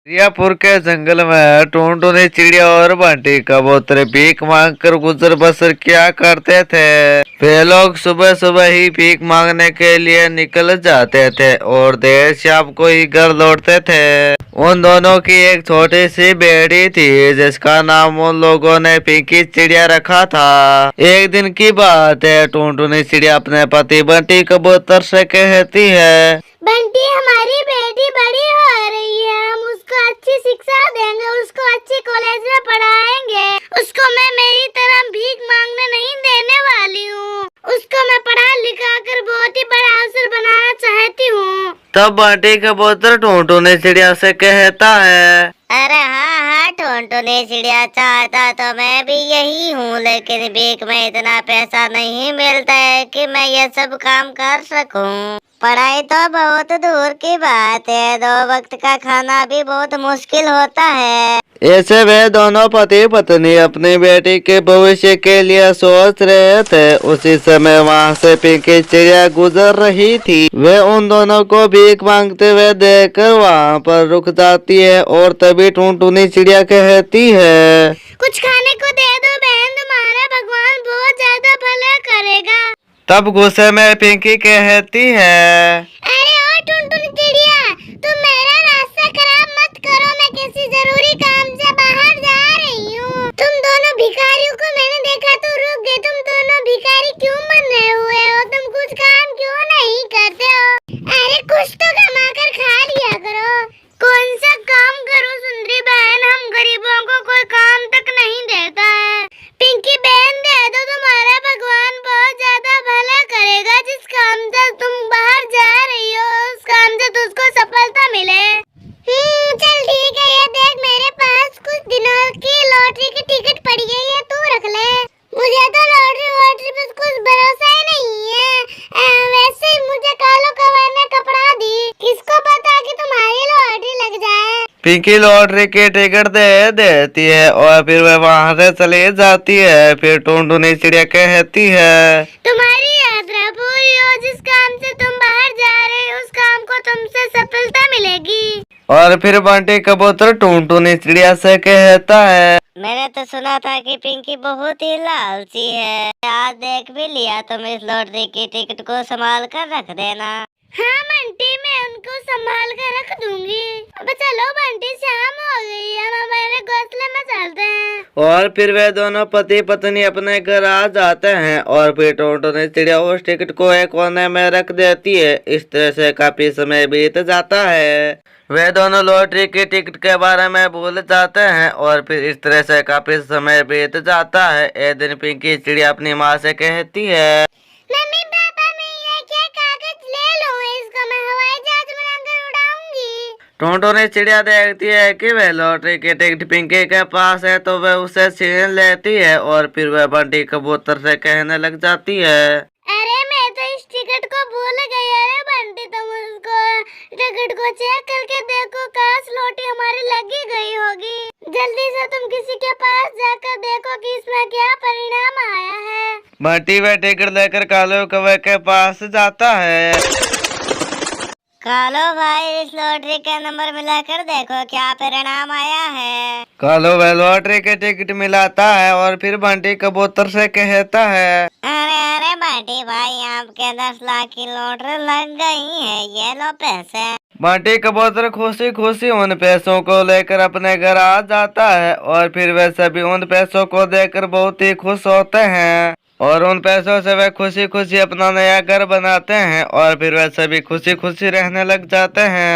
रियापुर के जंगल में टूनटू ने चिड़िया और बंटी कबूतर भीख मांग कर गुजर बसर किया करते थे। वे लोग सुबह सुबह ही भीख मांगने के लिए निकल जाते थे और देर शाम को ही घर लौटते थे। उन दोनों की एक छोटी सी बेटी थी जिसका नाम उन लोगों ने पिंकी चिड़िया रखा था। एक दिन की बात है, टूनटू ने चिड़िया अपने पति बंटी कबूतर से कहती है, बंटी, हमारी बेटी बड़ी हो रही है, हम उसको अच्छी शिक्षा देंगे, उसको अच्छे कॉलेज में पढ़ाएंगे। उसको मैं मेरी तरह भीख मांगने नहीं देने वाली हूँ। उसको मैं पढ़ा लिखा कर बहुत ही बड़ा अफसर बनाना चाहती हूँ। तब बंटी कबूतर टूनटू ने चिड़िया से कहता है, अरे हाँ, टोंटो ने चिड़िया चाहता तो मैं भी यही हूँ, लेकिन भीख में इतना पैसा नहीं मिलता है कि मैं ये सब काम कर सकूँ। पढ़ाई तो बहुत दूर की बात है, 2 वक्त का खाना भी बहुत मुश्किल होता है। ऐसे वे दोनों पति पत्नी अपनी बेटी के भविष्य के लिए सोच रहे थे। उसी समय वहाँ से पिंकी चिड़िया गुजर रही थी। वे उन दोनों को भीख मांगते हुए देखकर वहाँ पर रुक जाती है और तभी टूनटूनी चिड़िया कहती है, कुछ खाने को दे दो बहन, तुम्हारा भगवान बहुत ज्यादा भला करेगा। तब गुस्से में पिंकी कहती है, अरे ओ टुनटुन चिड़िया, तुम मेरा रास्ता खराब मत करो, मैं किसी जरूरी काम से बाहर जा रही हूँ। तुम दोनों भिखारियों को मैंने देखा तो रुक गए। तुम दोनों भिखारी क्यों बने हुए हो? तुम कुछ काम क्यों नहीं करते हो? अरे कुछ तो कमा कर खा लिया करो। कौन सा काम करूँ सुंदरी बहन, हम गरीबों को कोई काम तक नहीं देता है। पिंकी बहन, दे दो, तुम्हारा भगवान बहुत ज्यादा भला करेगा। जिस काम से तुम बाहर जा रही हो उस काम से तुझको सफलता मिले। चल ठीक है, ये देख मेरे पास कुछ दिनों की लॉटरी की टिकट पड़ी है, ये तू रख ले। मुझे तो लॉटरी पे कुछ भरोसा ही नहीं है। वैसे ही मुझे कालो कौवा ने कपड़ा दी, किसको पता कि तुम्हारी लॉटरी लग जाए। पिंकी लॉटरी की टिकट दे देती है और फिर वह वहाँ से चली जाती है। फिर टूनटूनी चिड़िया कहती है, तुम्हारी यात्रा पूरी हो, जिस काम से तुम बाहर जा रहे हो उस काम को तुमसे सफलता मिलेगी। और फिर बंटी कबूतर टूनटूनी चिड़िया से कहता है, मैंने तो सुना था कि पिंकी बहुत ही लालची है। आज देख भी लिया, तुम इस लॉटरी की टिकट को संभाल कर रख देना। हाँ बंटी, मैं उनको संभाल कर रख दूंगी। अब चलो बंटी, शाम हो गई है, हम हमारे घोंसले में चलते हैं। और फिर वे दोनों पति पत्नी अपने घर आ जाते हैं और फिर टूनटूनी चिड़िया उस टिकट को एक कोने में रख देती है। इस तरह से काफी समय बीत जाता है। वे दोनों लॉटरी की टिकट के बारे में भूल जाते हैं और फिर इस तरह से काफी समय बीत जाता है। एक दिन पिंकी चिड़िया अपनी माँ से कहती है, मम्मी पापा, मैं ये क्या कागज ले लूं, इसको मैं हवाई जहाज बनाकर उड़ाऊंगी। टूनटूनी चिड़िया देखती है कि वह लॉटरी की टिकट पिंकी के पास है तो वह उसे छीन लेती है और फिर वह बंटी कबूतर से कहने लग जाती है, अरे मैं तो इस टिकट को भूल गई। अरे बंटी, तुम उसको टिकट को चेक करके देखो, काश लॉटरी हमारी लगी गई होगी। जल्दी से तुम किसी के पास जाकर देखो कि इसमें क्या परिणाम आया है। बंटी वह टिकट लेकर कालो कौवे के पास जाता है। कालो भाई, इस लॉटरी का नंबर मिलाकर देखो क्या परिणाम आया है। कालो वह लॉटरी के टिकट मिलाता है और फिर बंटी कबूतर से कहता है, अरे बंटी भाई, आपके 10 लाख की लॉटरी लग गई है, ये लो पैसे। बंटी कबूतर खुशी खुशी उन पैसों को लेकर अपने घर आ जाता है और फिर वे सभी उन पैसों को देखकर बहुत ही खुश होते हैं और उन पैसों से वे खुशी खुशी अपना नया घर बनाते हैं और फिर वे सभी खुशी खुशी रहने लग जाते हैं।